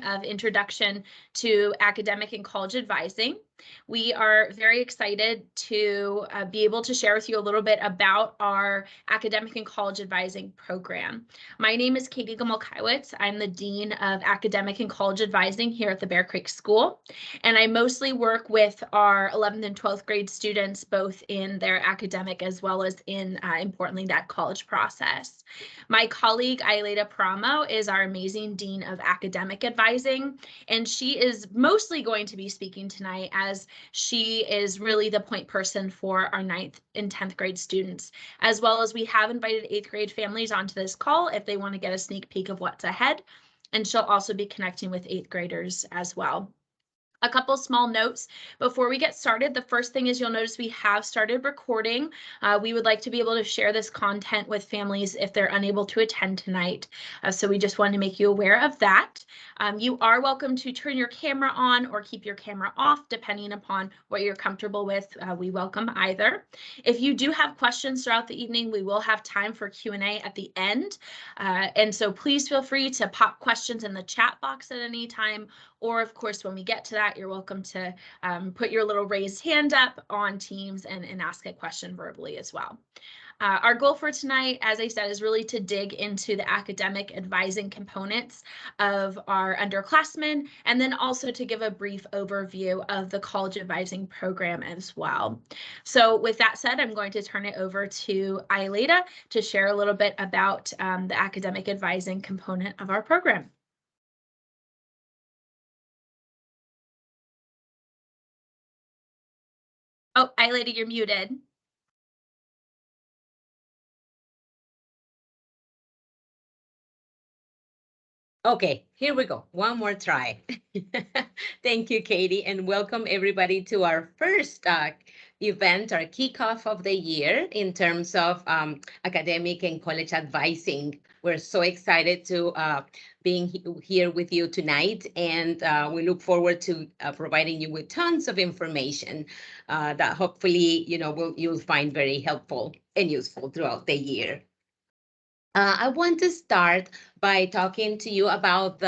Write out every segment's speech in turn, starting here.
of Introduction to Academic and College Advising. We are very excited to be able to share with you a little bit about our Academic and College Advising program. My name is Katie Gomulkiewicz. I'm the Dean of Academic and College Advising here at the Bear Creek School, and I mostly work with our 11th and 12th grade students, both in their academic as well as in, importantly, that college process. My colleague, Aileta Paramo, is our amazing Dean of Academic Advising, and she is mostly going to be speaking tonight as she is really the point person for our 9th and 10th grade students, as well as we have invited 8th grade families onto this call if they want to get a sneak peek of what's ahead, and she'll also be connecting with 8th graders as well. A couple small notes before we get started. The first thing is you'll notice we have started recording. We would like to be able to share this content with families if they're unable to attend tonight. So we just wanted to make you aware of that. You are welcome to turn your camera on or keep your camera off, depending upon what you're comfortable with. We welcome either. If you do have questions throughout the evening, we will have time for Q&A at the end. And so please feel free to pop questions in the chat box at any time. Or of course, when we get to that, you're welcome to put your little raised hand up on Teams and ask a question verbally as well. Our goal for tonight, as I said, is really to dig into the academic advising components of our underclassmen, and then also to give a brief overview of the college advising program as well. So with that said, I'm going to turn it over to Aileta to share a little bit about the academic advising component of our program. Oh, Aileta, you're muted. Okay, here we go. One more try. Thank you, Katie, and welcome everybody to our first event, our kickoff of the year in terms of academic and college advising. We're so excited to being here with you tonight, and we look forward to providing you with tons of information that hopefully you'll find very helpful and useful throughout the year. I want to start by talking to you about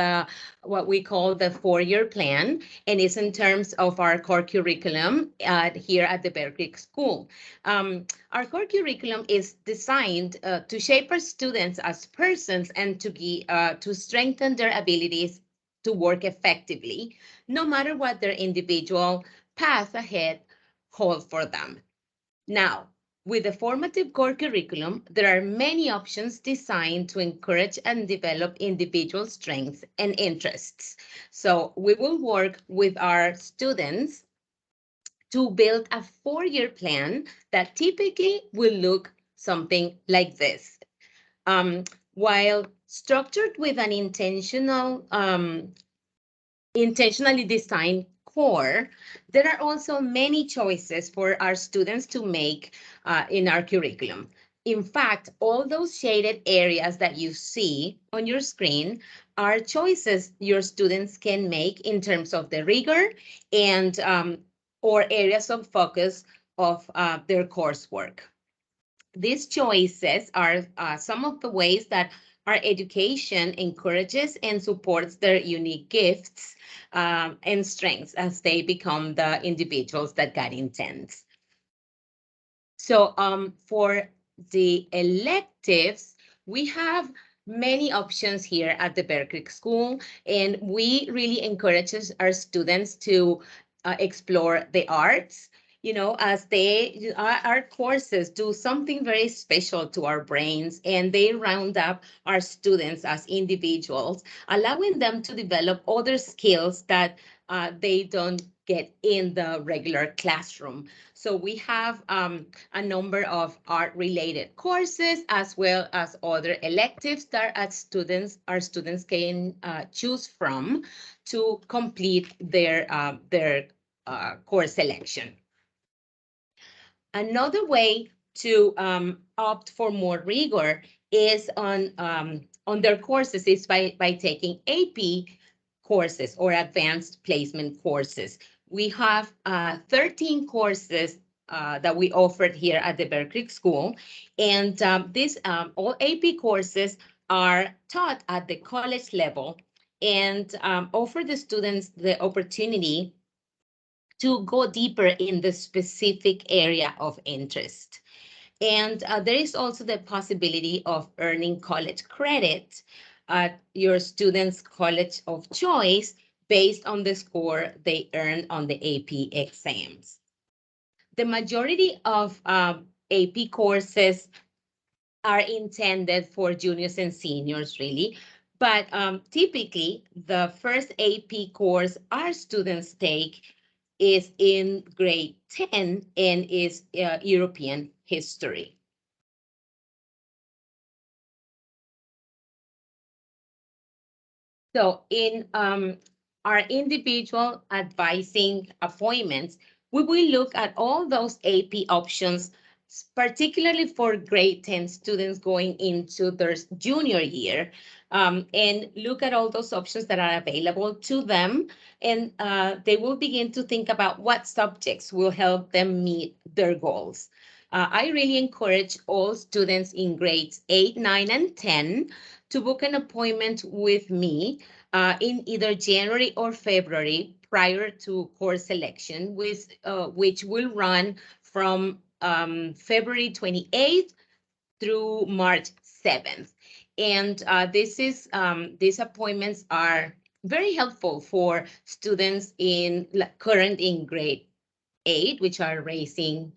what we call the 4-year plan, and it's in terms of our core curriculum here at the Bear Creek School. Our core curriculum is designed to shape our students as persons and to strengthen their abilities to work effectively, no matter what their individual path ahead holds for them. Now, with the formative core curriculum, there are many options designed to encourage and develop individual strengths and interests. So we will work with our students to build a 4-year plan that typically will look something like this. While structured with an intentionally designed core, there are also many choices for our students to make in our curriculum. In fact, all those shaded areas that you see on your screen are choices your students can make in terms of the rigor and or areas of focus of their coursework. These choices are some of the ways that our education encourages and supports their unique gifts and strengths as they become the individuals that God intends. So for the electives, we have many options here at the Bear Creek School, and we really encourage our students to explore the arts, as our courses do something very special to our brains, and they round up our students as individuals, allowing them to develop other skills that they don't get in the regular classroom. So we have a number of art-related courses as well as other electives that our students can choose from to complete their course selection. Another way to opt for more rigor is on their courses is by taking AP courses or advanced placement courses. We have 13 courses that we offered here at the Bear Creek School, and these all AP courses are taught at the college level and offer the students the opportunity to go deeper in the specific area of interest. And there is also the possibility of earning college credit at your student's college of choice based on the score they earned on the AP exams. The majority of AP courses are intended for juniors and seniors, really. But typically, the first AP course our students take is in grade 10 and is European history. So in our individual advising appointments, we will look at all those AP options, particularly for grade 10 students going into their junior year, and look at all those options that are available to them. And they will begin to think about what subjects will help them meet their goals. I really encourage all students in grades 8, 9, and 10 to book an appointment with me in either January or February prior to course selection, which will run from February 28th through March 7th. And these appointments are very helpful for students current in grade 8, which are rising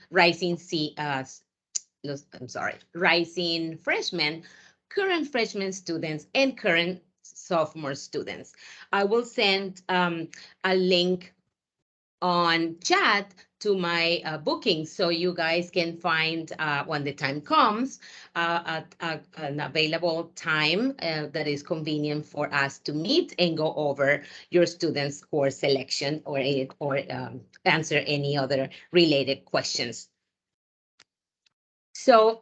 freshmen, current freshman students, and current sophomore students. I will send a link on chat to my booking so you guys can find when the time comes an available time that is convenient for us to meet and go over your students' course selection or answer any other related questions. So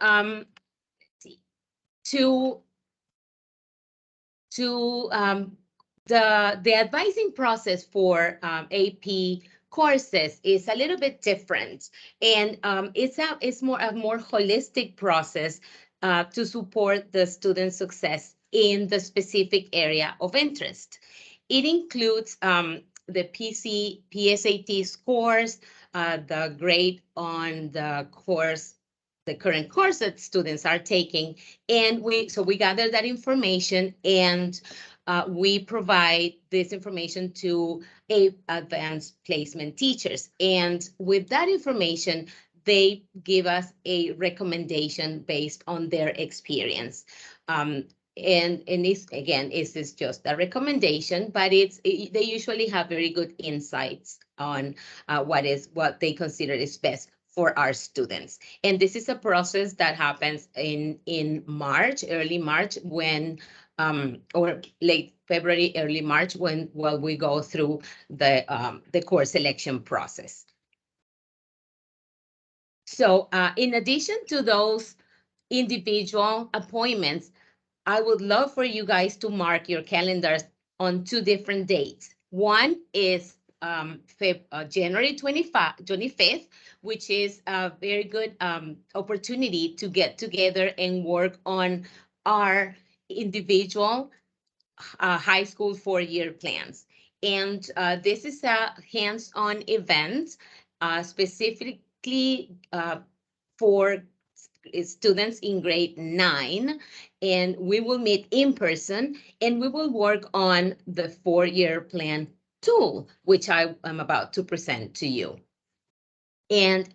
the advising process for AP courses is a little bit different, and it's a more holistic process to support the student's success in the specific area of interest. It includes the PSAT scores, the grade on the course, the current course that students are taking, and we gather that information and we provide this information to advanced placement teachers. And with that information, they give us a recommendation based on their experience. And this, again, is just a recommendation, but they usually have very good insights on what they consider is best for our students. And this is a process that happens in March, early March, when or late February, early March, when we go through the course selection process. So in addition to those individual appointments, I would love for you guys to mark your calendars on 2 different dates. One is January 25th, which is a very good opportunity to get together and work on our individual high school 4-year plans. And this is a hands-on event specifically for students in grade 9, and we will meet in person and we will work on the 4-year plan tool, which I am about to present to you. And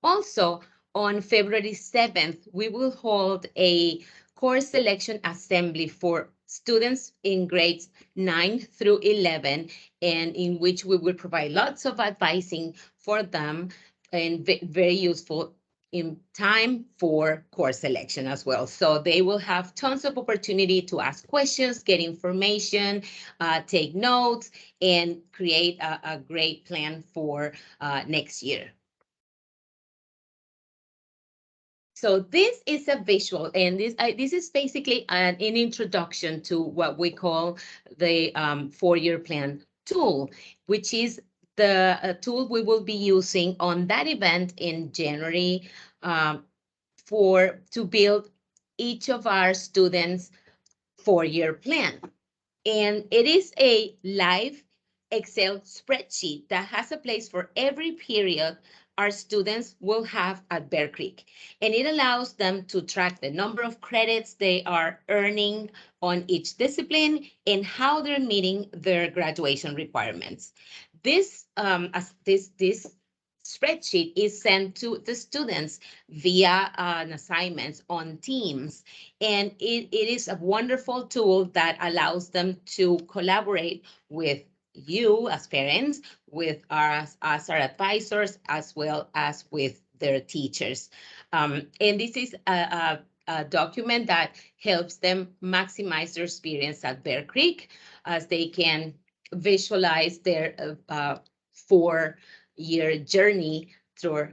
also on February 7th, we will hold a course selection assembly for students in grades 9 through 11, and in which we will provide lots of advising for them and very useful in time for course selection as well. So they will have tons of opportunity to ask questions, get information, take notes, and create a great plan for next year. So this is a visual, and this is basically an introduction to what we call the 4-year plan tool, which is the tool we will be using on that event in January to build each of our students' 4-year plan. And it is a live Excel spreadsheet that has a place for every period our students will have at Bear Creek. And it allows them to track the number of credits they are earning on each discipline and how they're meeting their graduation requirements. This spreadsheet is sent to the students via an assignment on Teams. And it is a wonderful tool that allows them to collaborate with you as parents, with us as our advisors, as well as with their teachers. And this is a document that helps them maximize their experience at Bear Creek, as they can visualize their 4-year journey through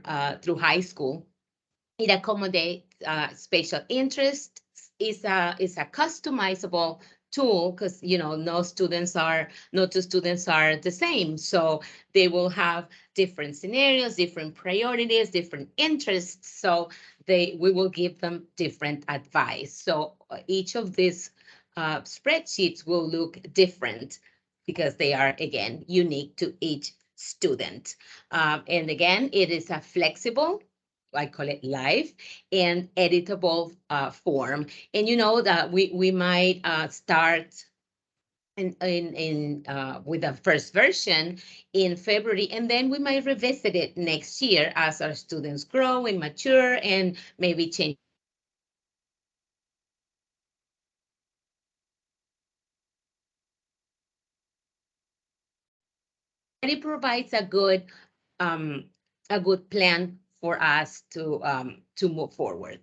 high school. It accommodates special interests. Is a customizable tool, because no two students are the same, so they will have different scenarios, different priorities, different interests, so we will give them different advice. So each of these spreadsheets will look different because they are, again, unique to each student. And again, it is a flexible, I call it live, and editable form. And that we might start with the first version in February, and then we might revisit it next year as our students grow and mature and maybe change. It provides a good plan for us to move forward.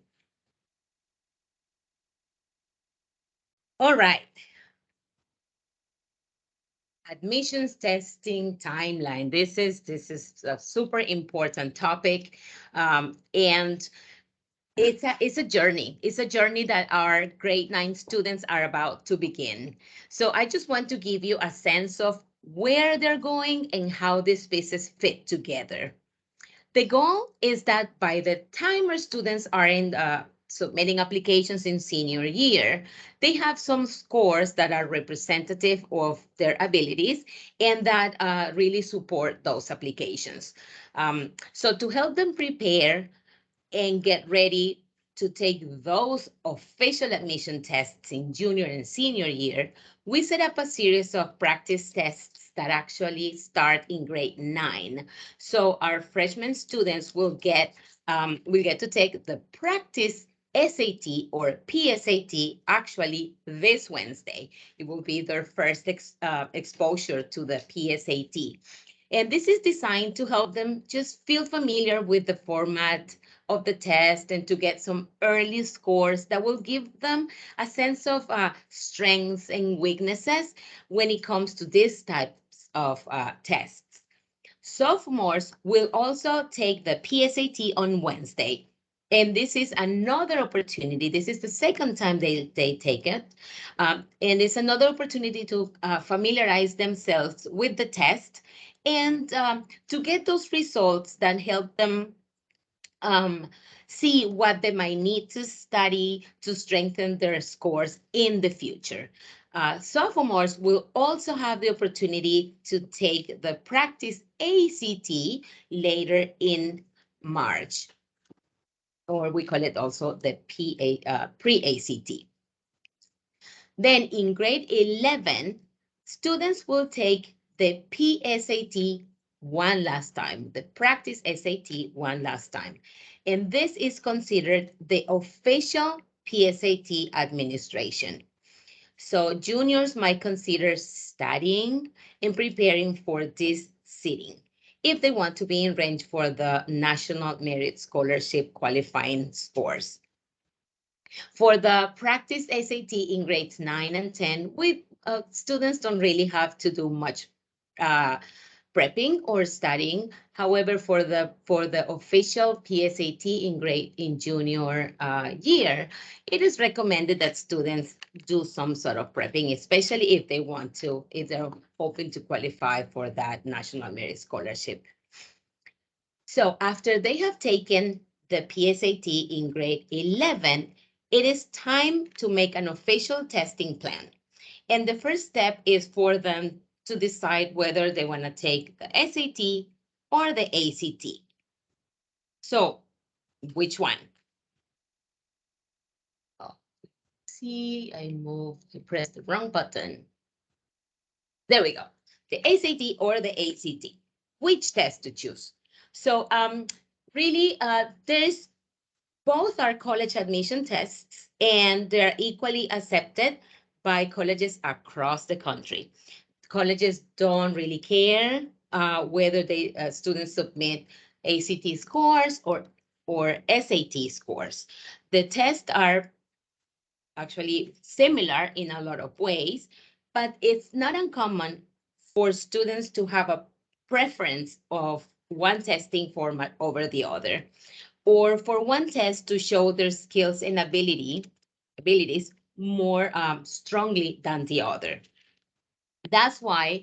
All right. Admissions testing timeline. This is a super important topic, and it's a journey. It's a journey that our grade 9 students are about to begin. So I just want to give you a sense of where they're going and how these pieces fit together. The goal is that by the time our students are in submitting applications in senior year, they have some scores that are representative of their abilities and that really support those applications. So to help them prepare and get ready to take those official admission tests in junior and senior year, we set up a series of practice tests that actually start in grade 9. So our freshman students will get to take the practice SAT or PSAT actually this Wednesday. It will be their first exposure to the PSAT. And this is designed to help them just feel familiar with the format of the test and to get some early scores that will give them a sense of strengths and weaknesses when it comes to these types of tests. Sophomores will also take the PSAT on Wednesday. And this is another opportunity. This is the second time they take it. And it's another opportunity to familiarize themselves with the test and to get those results that help them see what they might need to study to strengthen their scores in the future. Sophomores will also have the opportunity to take the practice ACT later in March, or we call it also the pre-ACT. Then in grade 11, students will take the PSAT one last time, the practice SAT one last time. And this is considered the official PSAT administration. So juniors might consider studying and preparing for this sitting if they want to be in range for the National Merit Scholarship qualifying scores. For the practice SAT in grades 9 and 10, students don't really have to do much prepping or studying. However, for the official PSAT in junior year, it is recommended that students do some sort of prepping, especially if they're hoping to qualify for that National Merit Scholarship. So after they have taken the PSAT in grade 11, it is time to make an official testing plan. And the first step is for them to decide whether they want to take the SAT or the ACT. So which one? Oh, see, I pressed the wrong button. There we go. The SAT or the ACT. Which test to choose? So really, there's both are college admission tests, and they're equally accepted by colleges across the country. Colleges don't really care whether they students submit ACT scores or SAT scores. The tests are actually similar in a lot of ways, but it's not uncommon for students to have a preference of one testing format over the other, or for one test to show their skills and abilities more strongly than the other. That's why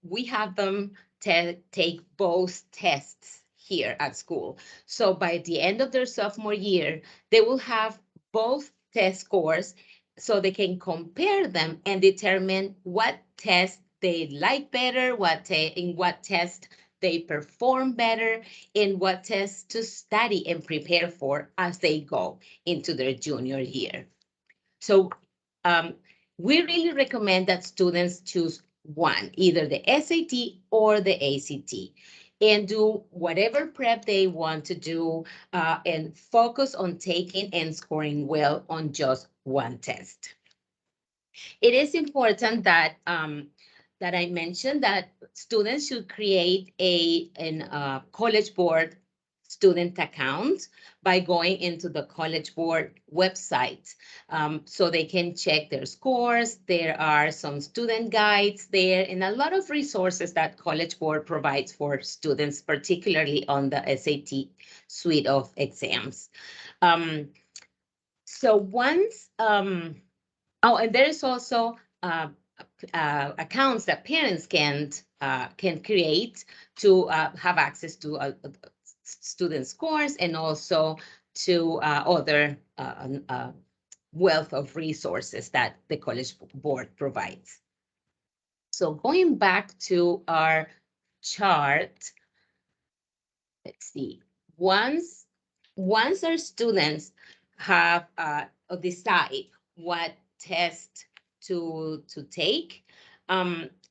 we have them take both tests here at school. So by the end of their sophomore year, they will have both test scores so they can compare them and determine what test they like better, in what test they perform better, and what tests to study and prepare for as they go into their junior year. So we really recommend that students choose one, either the SAT or the ACT, and do whatever prep they want to do and focus on taking and scoring well on just one test. It is important that that I mentioned that students should create a College Board student account by going into the College Board website so they can check their scores. There are some student guides there and a lot of resources that College Board provides for students, particularly on the SAT suite of exams. So once, oh, and there is also accounts that parents can create to have access to student scores and also to other wealth of resources that the College Board provides. So going back to our chart, let's see. Once our students have decide what test to take,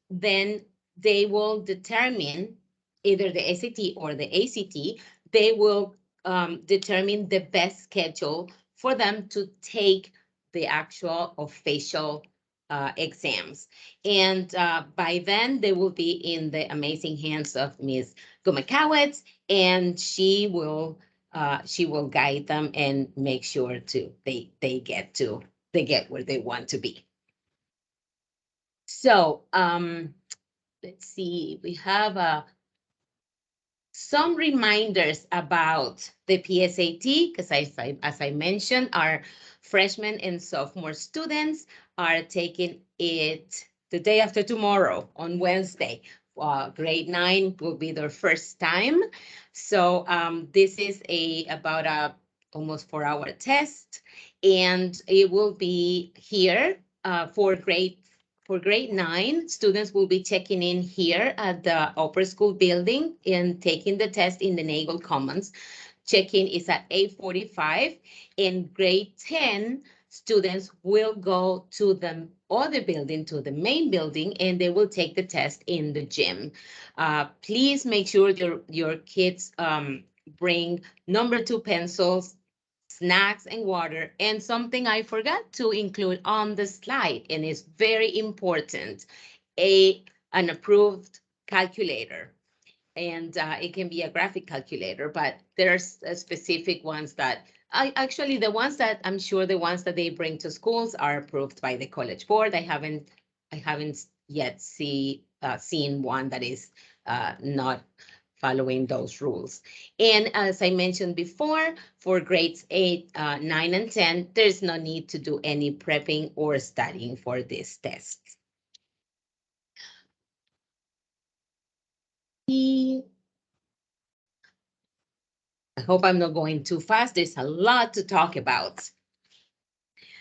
then they will determine either the SAT or the ACT. They will determine the best schedule for them to take the actual official exams. And by then, they will be in the amazing hands of Ms. Gumakowitz, and she will guide them and make sure they get where they want to be. So let's see, we have some reminders about the PSAT, because as I mentioned, our freshmen and sophomore students are taking it the day after tomorrow on Wednesday. Grade 9 will be their first time. So this is about a almost 4-hour test, and it will be here for grade 9, students will be checking in here at the upper school building and taking the test in the Nagel Commons. Check-in is at 8:45. In grade 10, students will go to the other building, to the main building, and they will take the test in the gym. Please make sure your kids bring number 2 pencils, snacks and water, and something I forgot to include on the slide, and it's very important, an approved calculator. And it can be a graphic calculator, but there's specific ones that actually the ones that I'm sure the ones that they bring to schools are approved by the College Board. I haven't yet seen one that is not following those rules. And as I mentioned before, for grades 8, 9, and 10, there's no need to do any prepping or studying for this test. I hope I'm not going too fast. There's a lot to talk about.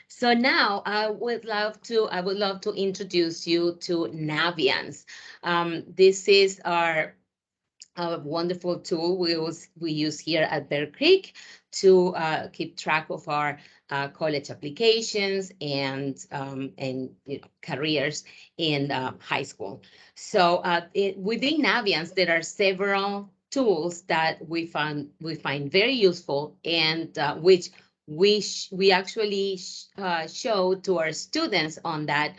So now I would love to introduce you to Naviance. This is our a wonderful tool we use here at Bear Creek to keep track of our college applications and careers in high school. So within Naviance, there are several tools that we find very useful and which we actually show to our students on that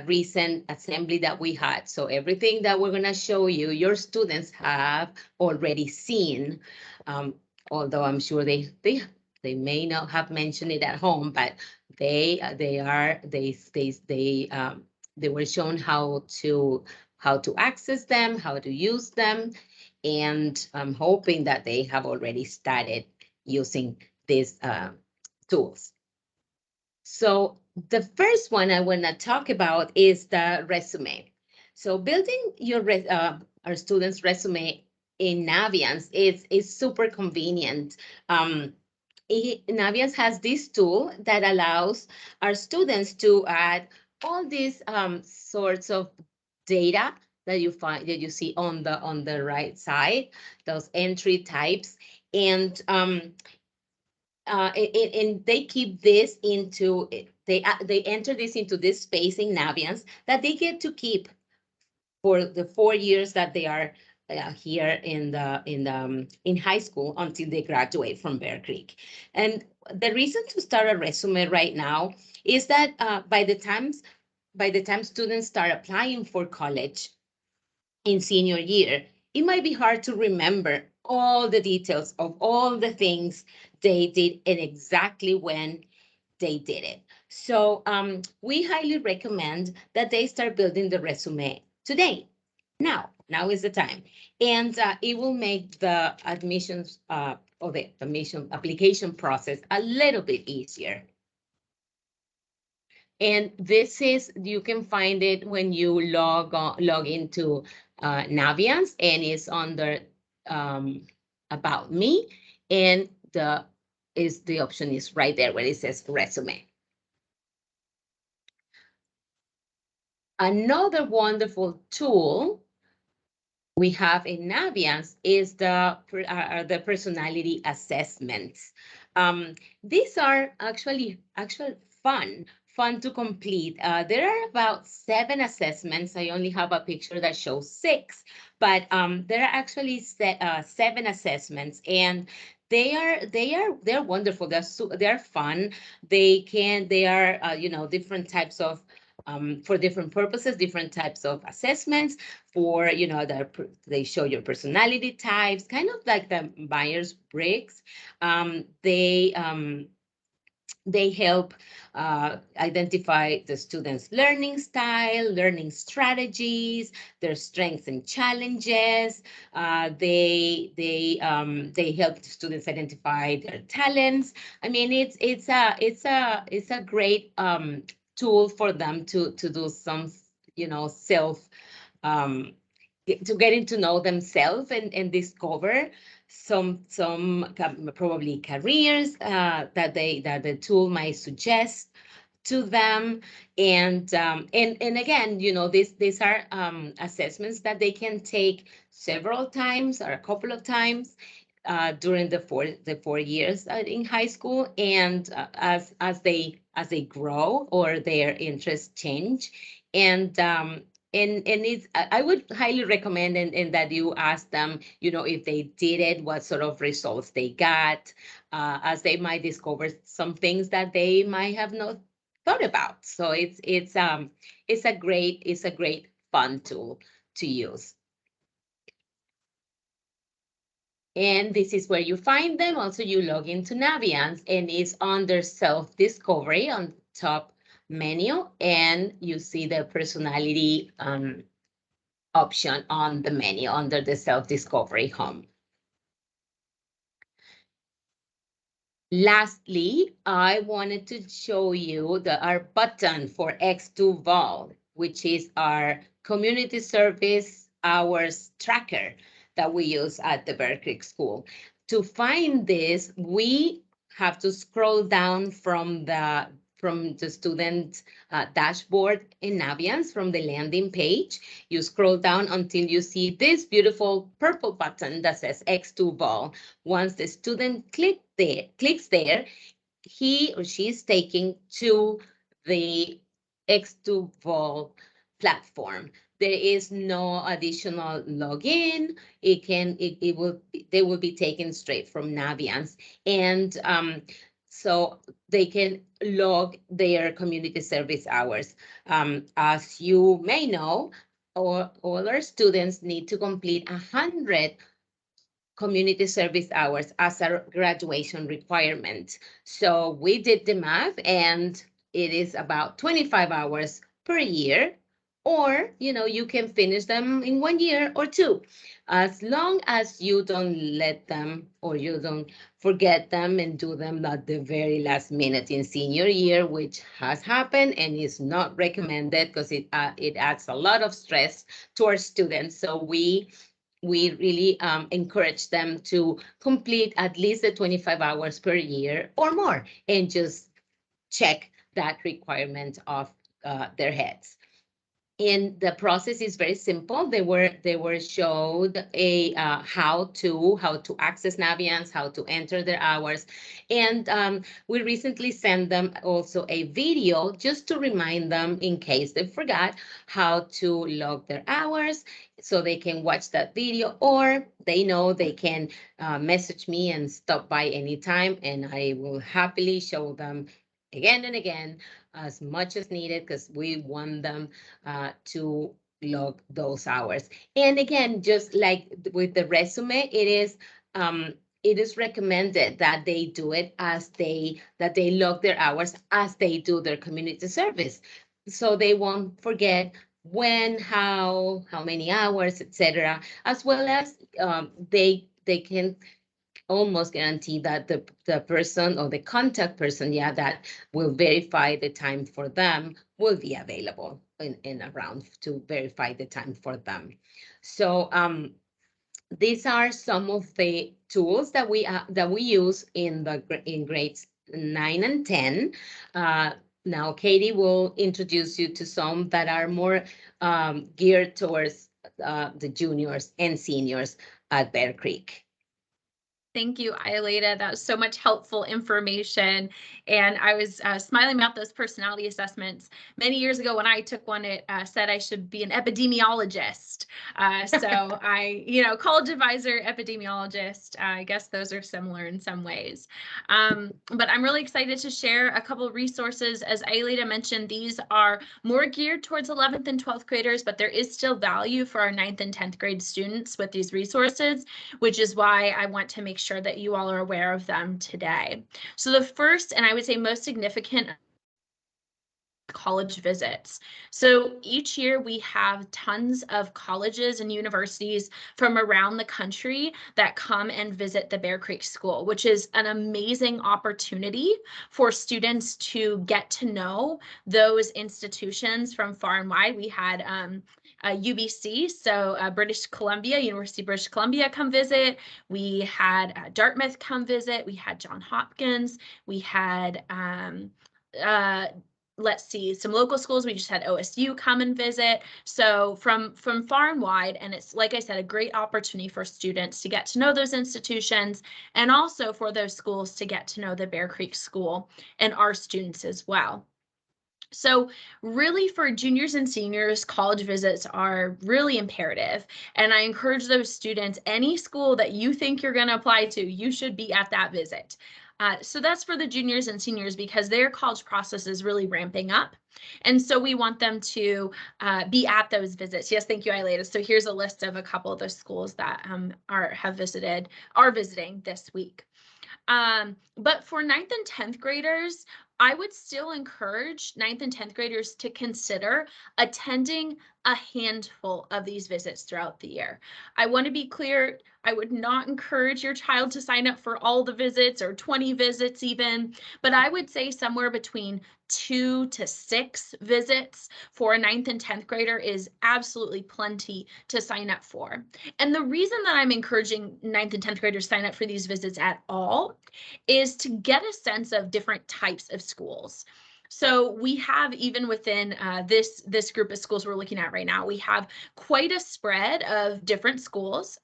recent assembly that we had. So everything that we're going to show you, your students have already seen, um, although I'm sure they may not have mentioned it at home, but they were shown how to access them, how to use them, and I'm hoping that they have already started using these tools. So the first one I want to talk about is the resume. So building our students' resume in Naviance is super convenient. Naviance has this tool that allows our students to add all these sorts of data that you see on the right side, those entry types, and and they keep this into they enter this into this space in Naviance that they get to keep for the 4 years that they are here in high school until they graduate from Bear Creek. And the reason to start a resume right now is that by the time students start applying for college in senior year, it might be hard to remember all the details of all the things they did and exactly when they did it. So we highly recommend that they start building the resume today. Now is the time. And it will make the admissions or the admission application process a little bit easier. And this is, you can find it when you log into Naviance, and it's under About Me, and the option is right there where it says resume. Another wonderful tool we have in Naviance is the personality assessments. These are actually fun to complete. There are about 7 assessments. I only have a picture that shows 6, but there are actually 7 assessments, and they're wonderful. They're fun. They are different types of for different purposes, different types of assessments for, they show your personality types, kind of like the Myers-Briggs. They help identify the students' learning style, learning strategies, their strengths and challenges. They help the students identify their talents. I mean, it's a great tool for them to do some self to getting to know themselves and discover some probably careers that the tool might suggest to them. And again, these are assessments that they can take several times or a couple of times during the 4 years in high school, and as they grow or their interests change. And it's, I would highly recommend and that you ask them, if they did it, what sort of results they got, as they might discover some things that they might have not thought about. So it's a great fun tool to use. And this is where you find them. Also, you log into Naviance, and it's under self-discovery on top menu, and you see the personality option on the menu under the self-discovery home. Lastly, I wanted to show you our button for X2 Vol, which is our community service hours tracker that we use at the Bear Creek School. To find this, we have to scroll down from the from the student dashboard in Naviance from the landing page. You scroll down until you see this beautiful purple button that says X2 Ball. Once the student clicks there, he or she is taken to the X2 Ball platform. There is no additional login. They will be taken straight from Naviance. And so they can log their community service hours. As you may know, all our students need to complete 100 community service hours as a graduation requirement. So we did the math, and it is about 25 hours per year, or you can finish them in 1 year or 2, as long as you don't let them, or you don't forget them and do them at the very last minute in senior year, which has happened and is not recommended because it adds a lot of stress to our students. So we really encourage them to complete at least the 25 hours per year or more, and just check that requirement off their heads. And the process is very simple. They were showed a how to access Naviance, how to enter their hours, and we recently sent them also a video just to remind them, in case they forgot, how to log their hours, so they can watch that video, or they know they can message me and stop by anytime, and I will happily show them again and again, as much as needed, because we want them to log those hours. And again, just like with the resume, it is recommended that they do it that they log their hours as they do their community service, so they won't forget when, how many hours, etc. As well as they can almost guarantee that the person, or the contact person, that will verify the time for them, will be available in around to verify the time for them. So these are some of the tools that we use in grades 9 and 10. Now Katie will introduce you to some that are more geared towards the juniors and seniors at Bear Creek. Thank you, Aelita. That was so much helpful information. And I was smiling about those personality assessments. Many years ago when I took one, it said I should be an epidemiologist. So college advisor, epidemiologist, I guess those are similar in some ways. But I'm really excited to share a couple of resources. As Aelita mentioned, these are more geared towards 11th and 12th graders, but there is still value for our 9th and 10th grade students with these resources, which is why I want to make sure that you all are aware of them today. So the first, and I would say most significant, college visits. So each year we have tons of colleges and universities from around the country that come and visit the Bear Creek School, which is an amazing opportunity for students to get to know those institutions from far and wide. We had UBC, so British Columbia, University of British Columbia come visit. We had Dartmouth come visit. We had Johns Hopkins. We had let's see, some local schools. We just had OSU come and visit. So from far and wide, and it's, like I said, a great opportunity for students to get to know those institutions, and also for those schools to get to know the Bear Creek School and our students as well. So really, for juniors and seniors, college visits are really imperative. And I encourage those students, any school that you think you're going to apply to, you should be at that visit. So that's for the juniors and seniors, because their college process is really ramping up. And so we want them to be at those visits. Yes, thank you, Aelita. So here's a list of a couple of those schools that are visiting this week. But for 9th and 10th graders, I would still encourage 9th and 10th graders to consider attending a handful of these visits throughout the year. I want to be clear, I would not encourage your child to sign up for all the visits or 20 visits even, but I would say somewhere between 2 to 6 visits for a 9th and 10th grader is absolutely plenty to sign up for. And the reason that I'm encouraging 9th and 10th graders to sign up for these visits at all is to get a sense of different types of schools. So we have, even within this group of schools we're looking at right now, we have quite a spread of different schools,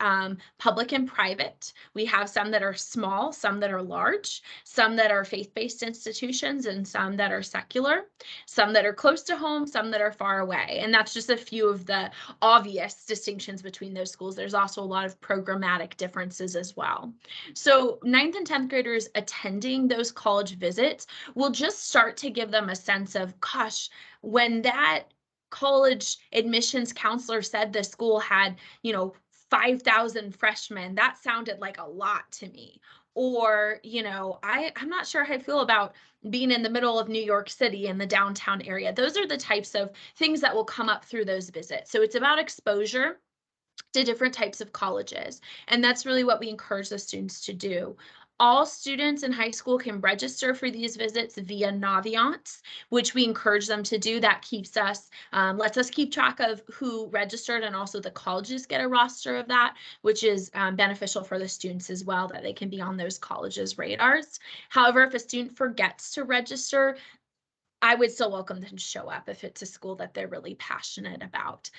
public and private. We have some that are small, some that are large, some that are faith-based institutions, and some that are secular, some that are close to home, some that are far away. And that's just a few of the obvious distinctions between those schools. There's also a lot of programmatic differences as well. So 9th and 10th graders attending those college visits will just start to give them a sense of, gosh, when that college admissions counselor said the school had, 5,000 freshmen, that sounded like a lot to me. Or, I'm not sure how I feel about being in the middle of New York City in the downtown area. Those are the types of things that will come up through those visits. So it's about exposure to different types of colleges. And that's really what we encourage the students to do. All students in high school can register for these visits via Naviance, which we encourage them to do. That keeps us, lets us keep track of who registered, and also the colleges get a roster of that, which is beneficial for the students as well, that they can be on those colleges' radars. However, if a student forgets to register, I would still welcome them to show up if it's a school that they're really passionate about.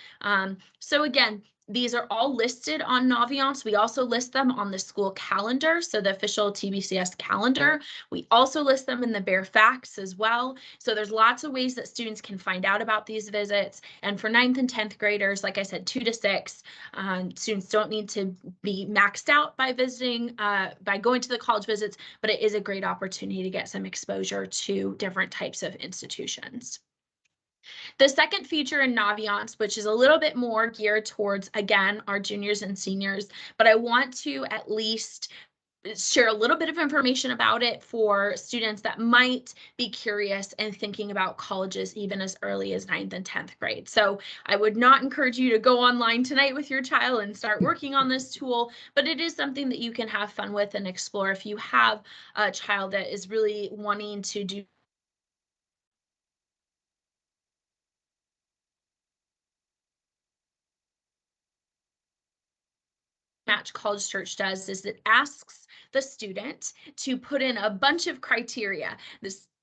So again, these are all listed on Naviance. We also list them on the school calendar, so the official TBCS calendar. We also list them in the bare facts as well. So there's lots of ways that students can find out about these visits. And for 9th and 10th graders, like I said, 2 to 6, students don't need to be maxed out by visiting, by going to the college visits, but it is a great opportunity to get some exposure to different types of institutions. The second feature in Naviance, which is a little bit more geared towards, again, our juniors and seniors, but I want to at least share a little bit of information about it for students that might be curious and thinking about colleges even as early as 9th and 10th grade. So I would not encourage you to go online tonight with your child and start working on this tool, but it is something that you can have fun with and explore if you have a child that is really wanting to do Match College Search does is it asks the student to put in a bunch of criteria.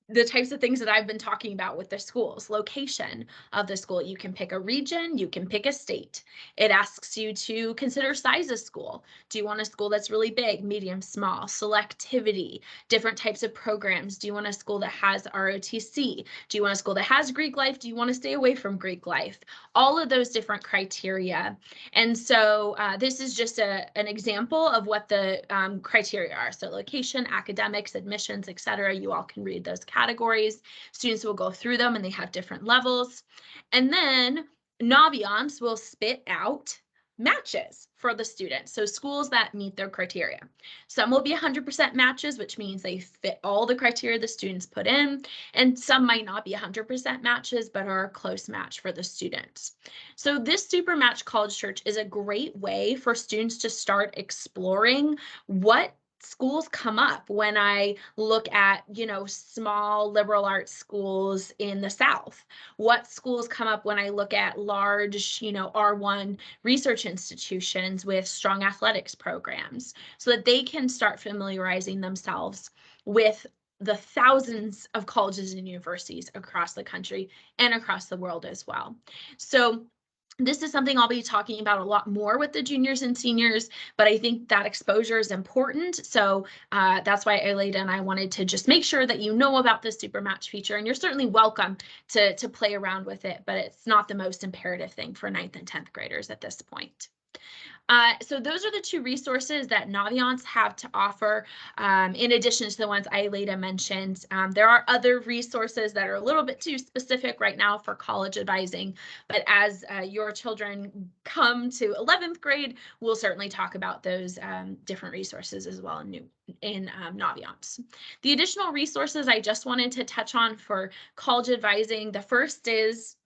The types of things that I've been talking about with the schools, location of the school. You can pick a region, you can pick a state. It asks you to consider size of school. Do you want a school that's really big, medium, small? Selectivity, different types of programs. Do you want a school that has ROTC? Do you want a school that has Greek life? Do you want to stay away from Greek life? All of those different criteria. And so this is just an example of what the criteria are. So location, academics, admissions, et cetera. You all can read those categories. Students will go through them and they have different levels. And then Naviance will spit out matches for the students. So schools that meet their criteria. Some will be 100% matches, which means they fit all the criteria the students put in, and some might not be 100% matches, but are a close match for the students. So this Super Match College Search is a great way for students to start exploring what schools come up when I look at, small liberal arts schools in the South. What schools come up when I look at large, R1 research institutions with strong athletics programs, so that they can start familiarizing themselves with the thousands of colleges and universities across the country and across the world as well. So this is something I'll be talking about a lot more with the juniors and seniors, but I think that exposure is important. So that's why Aleida and I wanted to just make sure that you know about the Super Match feature, and you're certainly welcome to play around with it, but it's not the most imperative thing for 9th and 10th graders at this point. So those are the 2 resources that Naviance have to offer. In addition to the ones Aleida mentioned, there are other resources that are a little bit too specific right now for college advising, but as your children come to 11th grade, we'll certainly talk about those different resources as well in Naviance. The additional resources I just wanted to touch on for college advising, the first is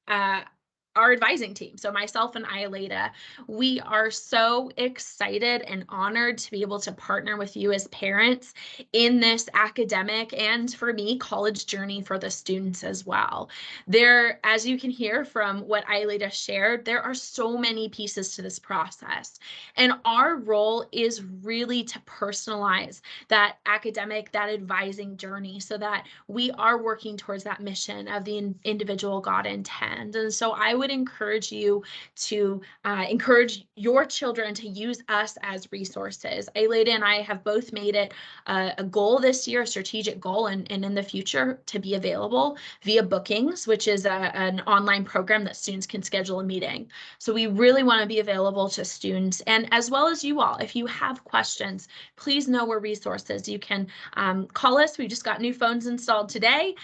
our advising team. So myself and Aelita, we are so excited and honored to be able to partner with you as parents in this academic and, for me, college journey for the students as well. There, as you can hear from what Aelita shared, there are so many pieces to this process. And our role is really to personalize that academic, that advising journey so that we are working towards that mission of the individual God intends. And so I would encourage you to encourage your children to use us as resources. Aelita and I have both made it a goal this year, a strategic goal, and in the future to be available via Bookings, which is an online program that students can schedule a meeting. So we really want to be available to students, and as well as you all. If you have questions, please know we're resources. You can call us. We just got new phones installed today.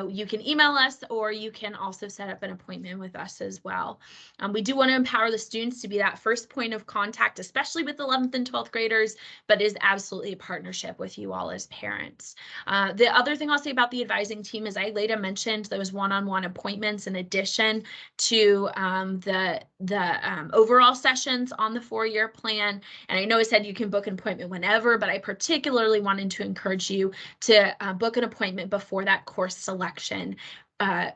You can email us, or you can also set up an appointment with us as well. We do want to empower the students to be that first point of contact, especially with 11th and 12th graders, but is absolutely a partnership with you all as parents. The other thing I'll say about the advising team is Aelita mentioned those one-on-one appointments in addition to the overall sessions on the 4-year plan. And I know I said you can book an appointment whenever, but I particularly wanted to encourage you to book an appointment before that course selection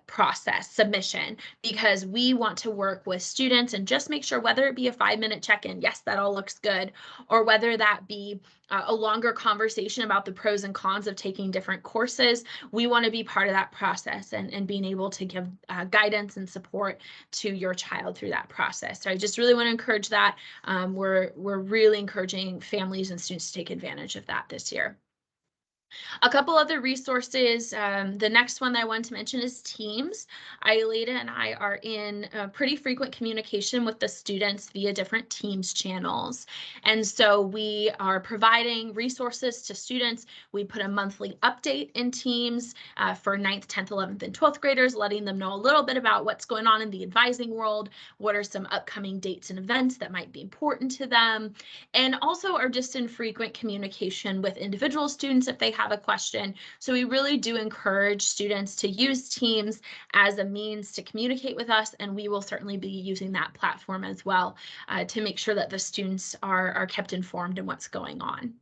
process submission, because we want to work with students and just make sure, whether it be a 5-minute check-in, yes, that all looks good, or whether that be a longer conversation about the pros and cons of taking different courses, we want to be part of that process and being able to give guidance and support to your child through that process. So I just really want to encourage that. We're really encouraging families and students to take advantage of that this year. A couple other resources. The next one that I want to mention is Teams. Aelita and I are in pretty frequent communication with the students via different Teams channels. And so we are providing resources to students. We put a monthly update in Teams for 9th, 10th, 11th, and 12th graders, letting them know a little bit about what's going on in the advising world, what are some upcoming dates and events that might be important to them, and also are just in frequent communication with individual students if they have a question. So we really do encourage students to use Teams as a means to communicate with us, and we will certainly be using that platform as well to make sure that the students are kept informed in what's going on.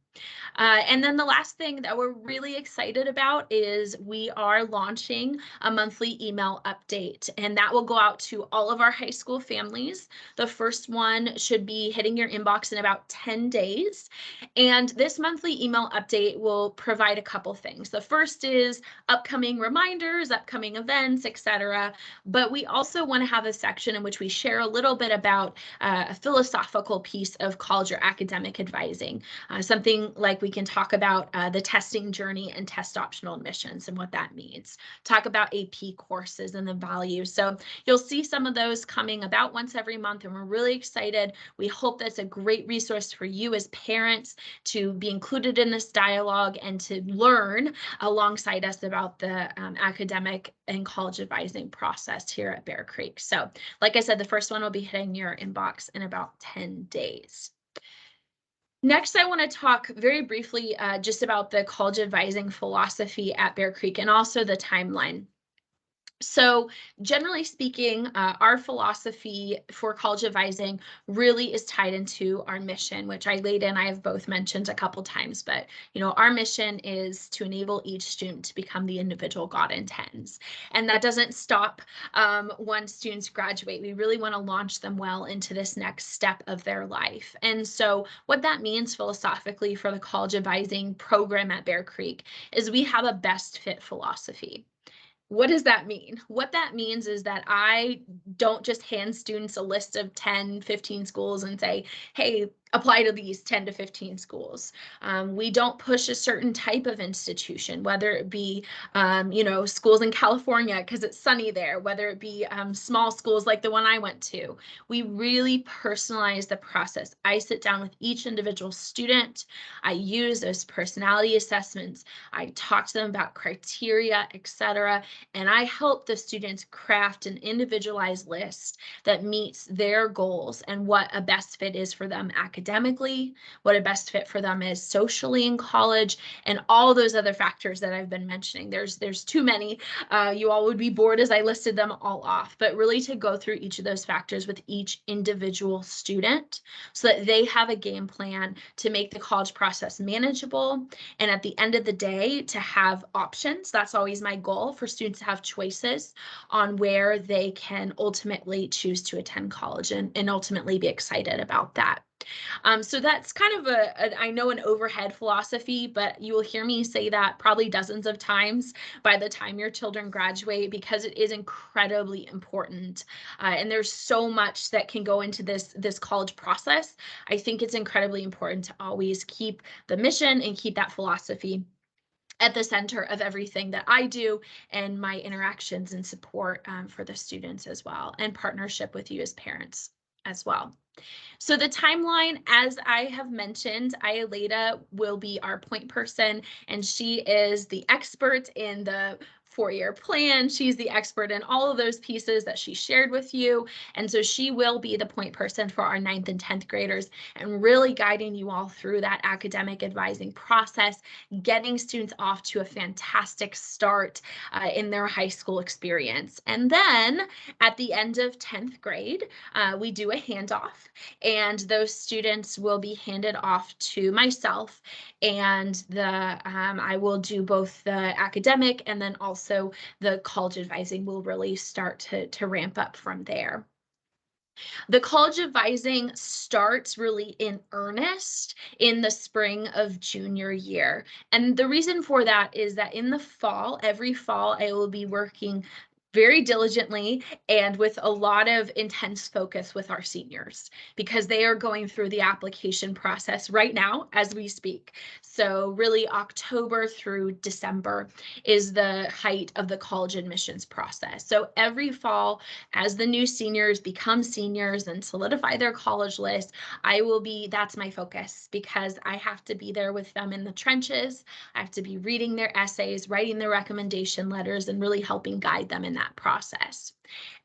And then the last thing that we're really excited about is we are launching a monthly email update, and that will go out to all of our high school families. The first one should be hitting your inbox in about 10 days. And this monthly email update will provide a couple things. The first is upcoming reminders, upcoming events, etc. But we also want to have a section in which we share a little bit about a philosophical piece of college or academic advising, something like we can talk about the testing journey and test optional admissions and what that means. Talk about AP courses and the value. So you'll see some of those coming about once every month, and we're really excited. We hope that's a great resource for you as parents to be included in this dialogue and to learn alongside us about the academic and college advising process here at Bear Creek. So like I said, the first one will be hitting your inbox in about 10 days. Next, I want to talk very briefly just about the college advising philosophy at Bear Creek and also the timeline. So generally speaking, our philosophy for college advising really is tied into our mission, which Aelita and I have both mentioned a couple times. But our mission is to enable each student to become the individual God intends, and that doesn't stop once students graduate. We really want to launch them well into this next step of their life. And so what that means philosophically for the college advising program at Bear Creek is we have a best fit philosophy. What does that mean? What that means is that I don't just hand students a list of 10, 15 schools and say, hey, apply to these 10 to 15 schools. We don't push a certain type of institution, whether it be, schools in California because it's sunny there, whether it be small schools like the one I went to. We really personalize the process. I sit down with each individual student. I use those personality assessments. I talk to them about criteria, etc. And I help the students craft an individualized list that meets their goals and what a best fit is for them academically. academically, what a best fit for them is socially in college, and all those other factors that I've been mentioning. There's too many. You all would be bored as I listed them all off, but really to go through each of those factors with each individual student so that they have a game plan to make the college process manageable. And at the end of the day, to have options. That's always my goal, for students to have choices on where they can ultimately choose to attend college and ultimately be excited about that. So that's kind of I know, an overhead philosophy, but you will hear me say that probably dozens of times by the time your children graduate, because it is incredibly important. And there's so much that can go into this college process. I think it's incredibly important to always keep the mission and keep that philosophy at the center of everything that I do and my interactions and support for the students as well, and partnership with you as parents as well. So the timeline, as I have mentioned, Ayaleda will be our point person, and she is the expert in the 4-year plan. She's the expert in all of those pieces that she shared with you. And so she will be the point person for our 9th and 10th graders, and really guiding you all through that academic advising process, getting students off to a fantastic start in their high school experience. And then at the end of 10th grade, we do a handoff, and those students will be handed off to myself, and I will do both the academic and then also the college advising will really start to ramp up from there. The college advising starts really in earnest in the spring of junior year. And the reason for that is that in the fall, every fall, I will be working very diligently and with a lot of intense focus with our seniors, because they are going through the application process right now as we speak. So really October through December is the height of the college admissions process. So every fall, as the new seniors become seniors and solidify their college list, that's my focus, because I have to be there with them in the trenches. I have to be reading their essays, writing their recommendation letters, and really helping guide them in that process.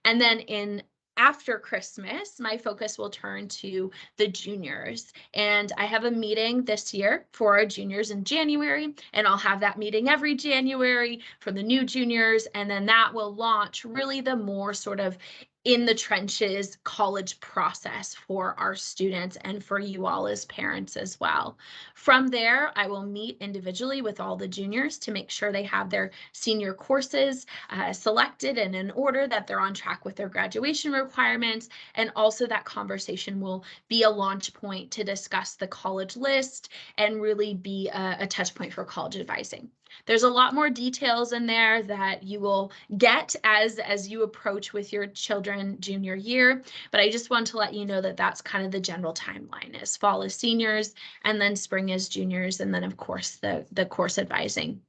And then after Christmas, my focus will turn to the juniors. And I have a meeting this year for our juniors in January, and I'll have that meeting every January for the new juniors. And then that will launch really the more sort of in the trenches college process for our students and for you all as parents as well. From there, I will meet individually with all the juniors to make sure they have their senior courses selected and in order, that they're on track with their graduation requirements. And also that conversation will be a launch point to discuss the college list and really be a touch point for college advising. There's a lot more details in there that you will get as you approach with your children junior year, but I just want to let you know that that's kind of the general timeline, is fall as seniors, and then spring as juniors, and then of course the course advising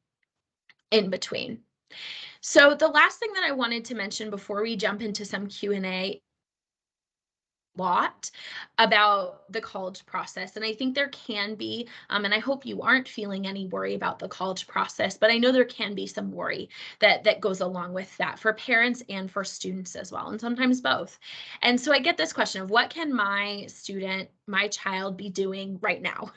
in between. So the last thing that I wanted to mention before we jump into some Q&A lot about the college process. And I think there can be, and I hope you aren't feeling any worry about the college process, but I know there can be some worry that goes along with that for parents and for students as well, and sometimes both. And so I get this question of, what can my child be doing right now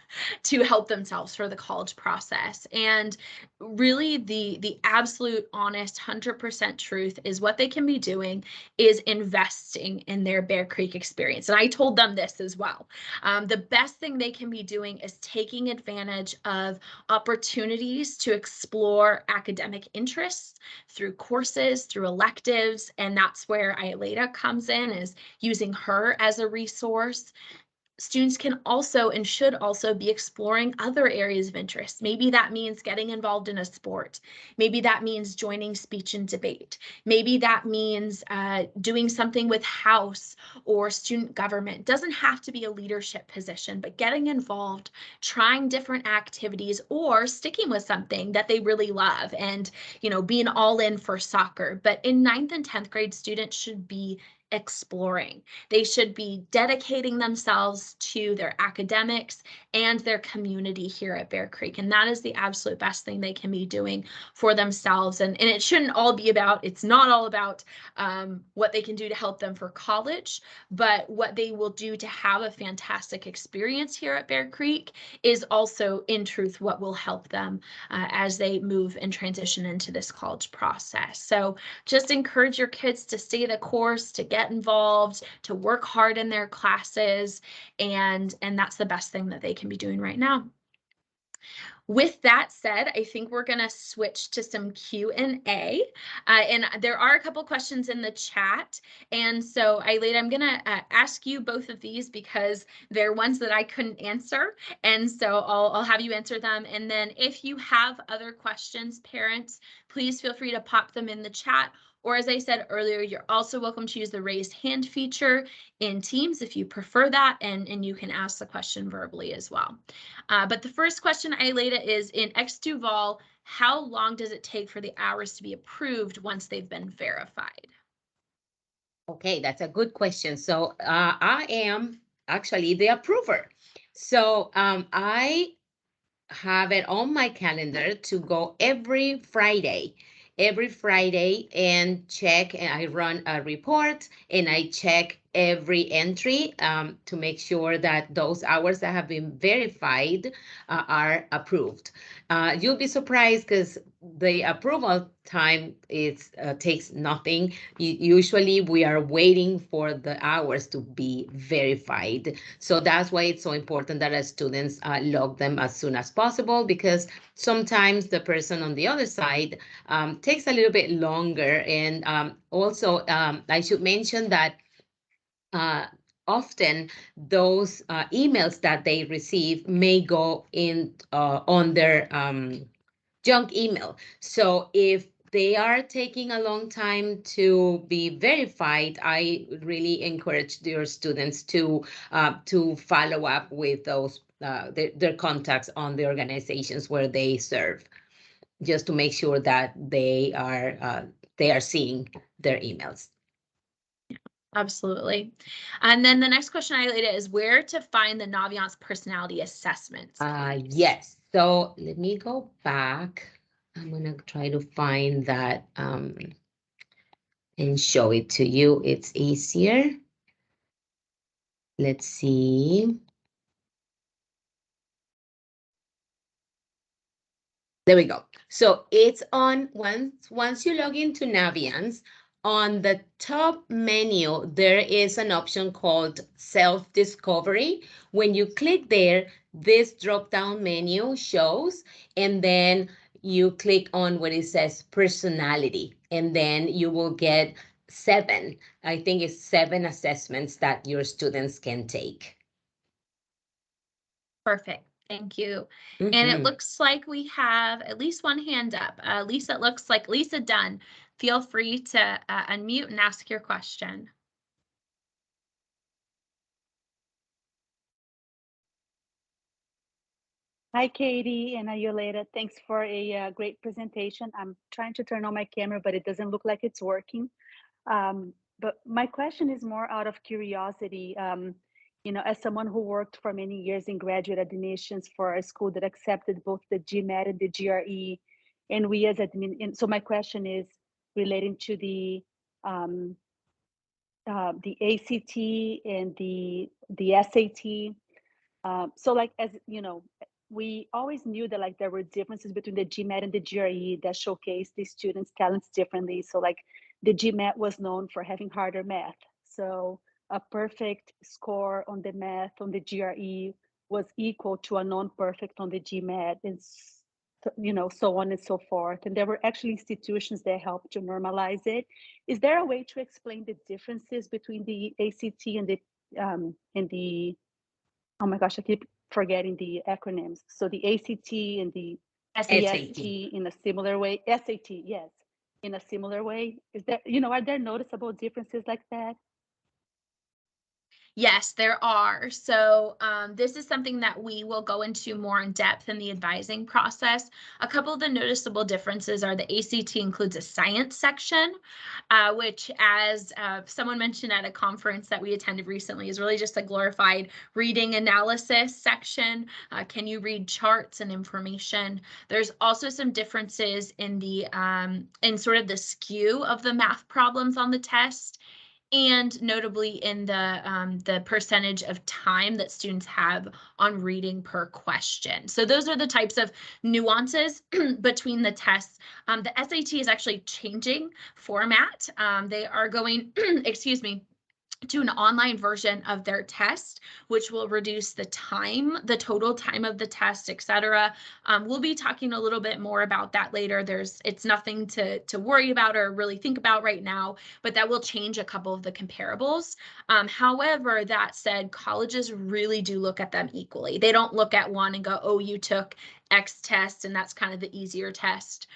to help themselves for the college process? And really the absolute honest 100% truth is what they can be doing is investing in their Bear Creek experience. And I told them this as well. The best thing they can be doing is taking advantage of opportunities to explore academic interests through courses, through electives. And that's where Ayaleda comes in, is using her as a resource. Students can also and should also be exploring other areas of interest. Maybe that means getting involved in a sport. Maybe that means joining speech and debate. Maybe that means doing something with house or student government. Doesn't have to be a leadership position, but getting involved, trying different activities, or sticking with something that they really love and, being all in for soccer. But in 9th and 10th grade, students should be exploring. They should be dedicating themselves to their academics and their community here at Bear Creek. And that is the absolute best thing they can be doing for themselves. And it shouldn't all be about, it's not all about what they can do to help them for college, but what they will do to have a fantastic experience here at Bear Creek is also in truth what will help them as they move and transition into this college process. So just encourage your kids to stay the course, to get involved, to work hard in their classes, and that's the best thing that they can be doing right now. With that said, I think we're going to switch to some Q&A. And there are a couple questions in the chat. And so, Ailita, I'm going to ask you both of these because they're ones that I couldn't answer. And so I'll have you answer them. And then if you have other questions, parents, please feel free to pop them in the chat. Or as I said earlier, you're also welcome to use the raised hand feature in Teams if you prefer that, and you can ask the question verbally as well. But the first question, Ailita, is in X2Vol, how long does it take for the hours to be approved once they've been verified? Okay, that's a good question. So I am actually the approver. So I have it on my calendar to go every Friday and check, and I run a report and I check every entry to make sure that those hours that have been verified are approved. You'll be surprised because the approval time takes nothing. Usually we are waiting for the hours to be verified. So that's why it's so important that our students log them as soon as possible, because sometimes the person on the other side takes a little bit longer. And also I should mention that often those emails that they receive may go in on their junk email. So if they are taking a long time to be verified, I really encourage your students to follow up with those their contacts on the organizations where they serve, just to make sure that they are seeing their emails. Absolutely. And then the next question, Ailita, is where to find the Naviance personality assessments? Yes. So let me go back. I'm going to try to find that and show it to you. It's easier. Let's see. There we go. So it's on once you log into Naviance, on the top menu, there is an option called self-discovery. When you click there, this drop-down menu shows, and then you click on what it says personality, and then you will get 7, I think it's 7 assessments that your students can take. Perfect. Thank you. And it looks like we have at least one hand up. Lisa, it looks like Lisa Dunn. Feel free to unmute and ask your question. Hi, Katie and Ailita. Thanks for a great presentation. I'm trying to turn on my camera, but it doesn't look like it's working. But my question is more out of curiosity. You know, as someone who worked for many years in graduate admissions for a school that accepted both the GMAT and the GRE, and we as admin, and so my question is relating to the ACT and the SAT. So like, as you know, we always knew that like there were differences between the GMAT and the GRE that showcased the students' talents differently. So like the GMAT was known for having harder math. So a perfect score on the math on the GRE was equal to a non-perfect on the GMAT, and you know, so on and so forth. And there were actually institutions that helped to normalize it. Is there a way to explain the differences between the ACT and the oh my gosh, I keep forgetting the acronyms. So the ACT and the SAT in a similar way. SAT, yes, in a similar way. Is there, you know, are there noticeable differences like that? Yes, there are. So this is something that we will go into more in depth in the advising process. A couple of the noticeable differences are the ACT includes a science section, which, as someone mentioned at a conference that we attended recently, is really just a glorified reading analysis section. Can you read charts and information? There's also some differences in the in sort of the skew of the math problems on the test, and notably in the percentage of time that students have on reading per question. So those are the types of nuances between the tests. The SAT is actually changing format. They are going, excuse me, to an online version of their test, which will reduce the time, the total time of the test, etc. We'll be talking a little bit more about that later. It's nothing to worry about or really think about right now, but that will change a couple of the comparables. However, that said, colleges really do look at them equally. They don't look at one and go, oh, you took X test and that's kind of the easier test.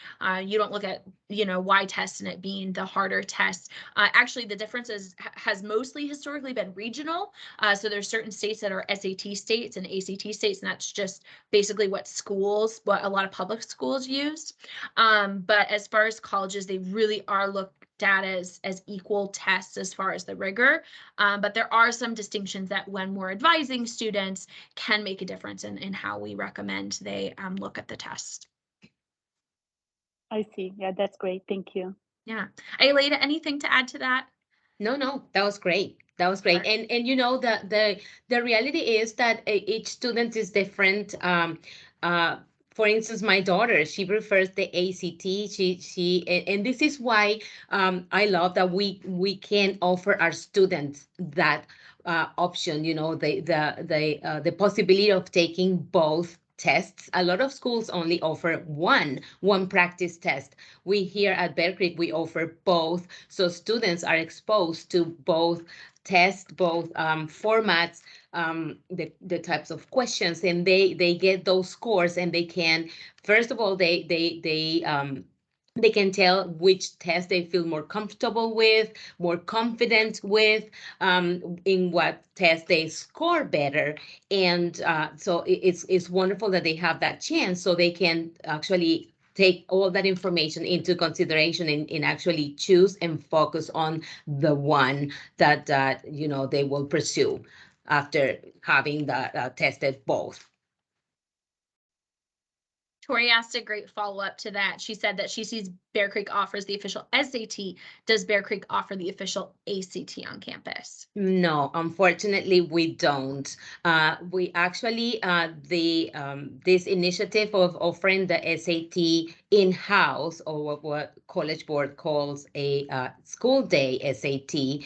You don't look at, Y test and it being the harder test. Actually, the difference has mostly historically been regional. So there's certain states that are SAT states and ACT states, and that's just basically what a lot of public schools use. But as far as colleges, they really are looked at as equal tests as far as the rigor. But there are some distinctions that when we're advising students can make a difference in how we recommend they look at the test. I see. Yeah, that's great. Thank you. Yeah. Aelita, anything to add to that? No, that was great. That was great. Sure. And the reality is that each student is different. For instance, my daughter, she prefers the ACT. And this is why I love that we can offer our students that option. The possibility of taking both tests. A lot of schools only offer one practice test. We here at Bear Creek, we offer both, so students are exposed to both tests, both formats, the types of questions, and they get those scores, and they can, first of all, they can tell which test they feel more comfortable with, more confident with, in what test they score better. And so it's wonderful that they have that chance, so they can actually take all that information into consideration and actually choose and focus on the one that they will pursue after having tested both. Tori asked a great follow-up to that. She said that she sees Bear Creek offers the official SAT. Does Bear Creek offer the official ACT on campus? No, unfortunately, we don't. We actually, this initiative of offering the SAT in-house, or what College Board calls a school day SAT,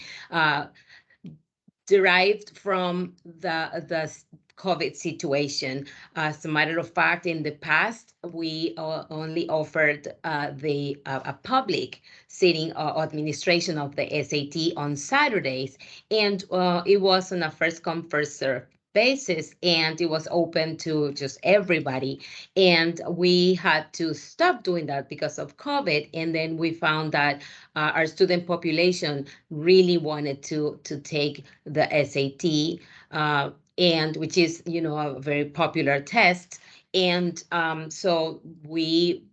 derived from the COVID situation. As a matter of fact, in the past, we only offered a public sitting administration of the SAT on Saturdays, and it was on a first come, first serve basis, and it was open to just everybody. And we had to stop doing that because of COVID. And then we found that our student population really wanted to take the SAT, and which is, a very popular test. And so we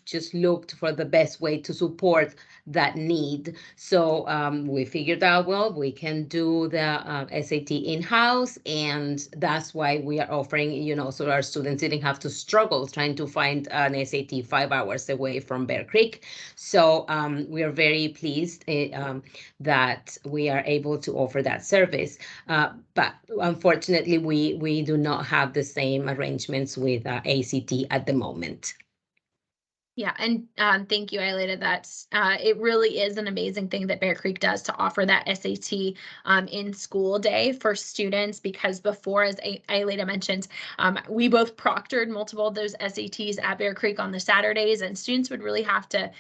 just looked for the best way to support that need. So we figured out, well, we can do the SAT in-house, and that's why we are offering, so our students didn't have to struggle trying to find an SAT 5 hours away from Bear Creek. So we are very pleased that we are able to offer that service. But unfortunately, we do not have the same arrangements with ACT at the moment. Yeah, and thank you, Aelita. That's it really is an amazing thing that Bear Creek does to offer that SAT in school day for students, because before, as Aelita mentioned, we both proctored multiple of those SATs at Bear Creek on the Saturdays, and students would really have to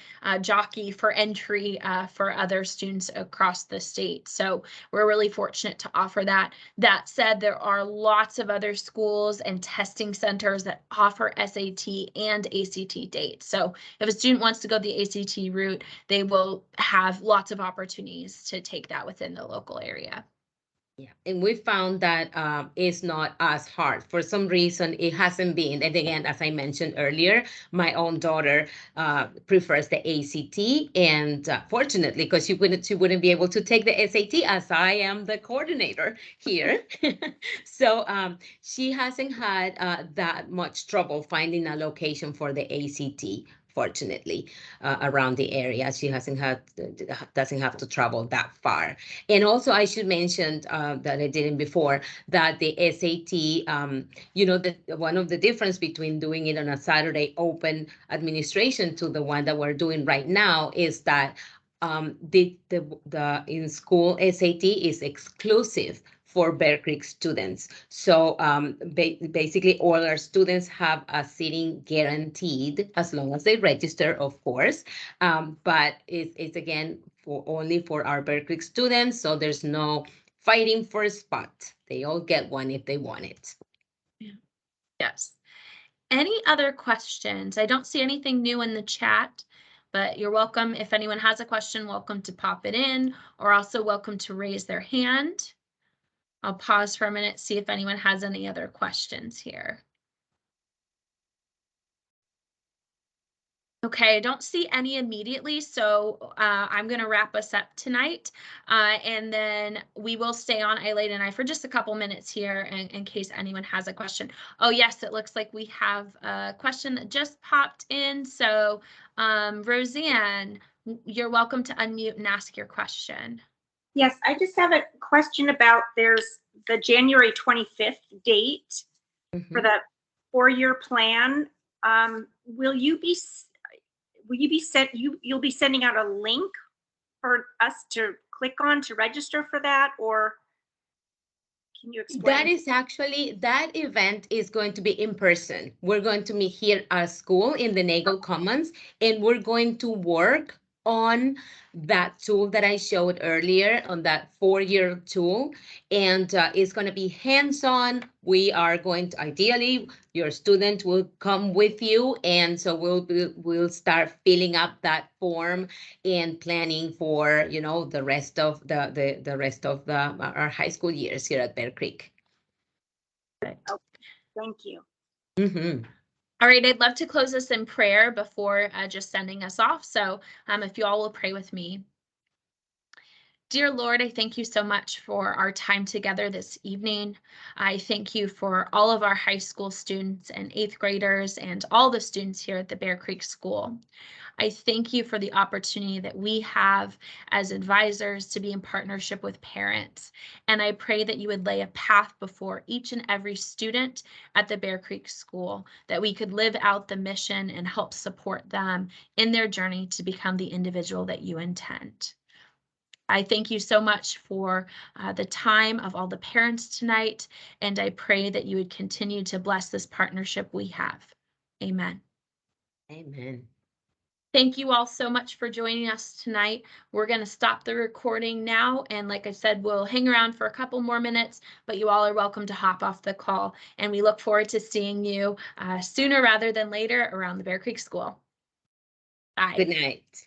jockey for entry for other students across the state. So we're really fortunate to offer that. That said, there are lots of other schools and testing centers that offer SAT and ACT dates. So if a student wants to go the ACT route, they will have lots of opportunities to take that within the local area. Yeah, and we found that it's not as hard. For some reason, it hasn't been. And again, as I mentioned earlier, my own daughter prefers the ACT, and fortunately, because she wouldn't be able to take the SAT, as I am the coordinator here. So she hasn't had that much trouble finding a location for the ACT. Fortunately, around the area, she doesn't have to travel that far. And also, I should mention that I didn't before, that the SAT, one of the difference between doing it on a Saturday open administration to the one that we're doing right now is that the in school SAT is exclusive for Bear Creek students. So basically, all our students have a sitting guaranteed as long as they register, of course. But it's again only for our Bear Creek students, so there's no fighting for a spot. They all get one if they want it. Yes. Any other questions? I don't see anything new in the chat, but you're welcome. If anyone has a question, welcome to pop it in, or also welcome to raise their hand. I'll pause for a minute, see if anyone has any other questions here. Okay, I don't see any immediately, so I'm going to wrap us up tonight, and then we will stay on, Ailade and I, for just a couple minutes here in case anyone has a question. Oh, yes, it looks like we have a question that just popped in. So, Roseanne, you're welcome to unmute and ask your question. Yes, I just have a question about there's the January 25th date for the 4-year plan. You'll be sending out a link for us to click on to register for that, or can you explain? That event is going to be in person. We're going to meet here at school in the Nagel Commons, and we're going to work on that tool that I showed earlier, on that 4-year tool, and it's going to be hands-on. We are going to, ideally, your student will come with you, and so we'll start filling up that form and planning for the rest of our high school years here at Bear Creek. Okay, thank you. Mm-hmm. All right, I'd love to close this in prayer before just sending us off. So if you all will pray with me. Dear Lord, I thank you so much for our time together this evening. I thank you for all of our high school students and 8th graders and all the students here at the Bear Creek School. I thank you for the opportunity that we have as advisors to be in partnership with parents. And I pray that you would lay a path before each and every student at the Bear Creek School, that we could live out the mission and help support them in their journey to become the individual that you intend. I thank you so much for the time of all the parents tonight, and I pray that you would continue to bless this partnership we have. Amen. Amen. Thank you all so much for joining us tonight. We're going to stop the recording now. And like I said, we'll hang around for a couple more minutes, but you all are welcome to hop off the call. And we look forward to seeing you sooner rather than later around the Bear Creek School. Bye. Good night.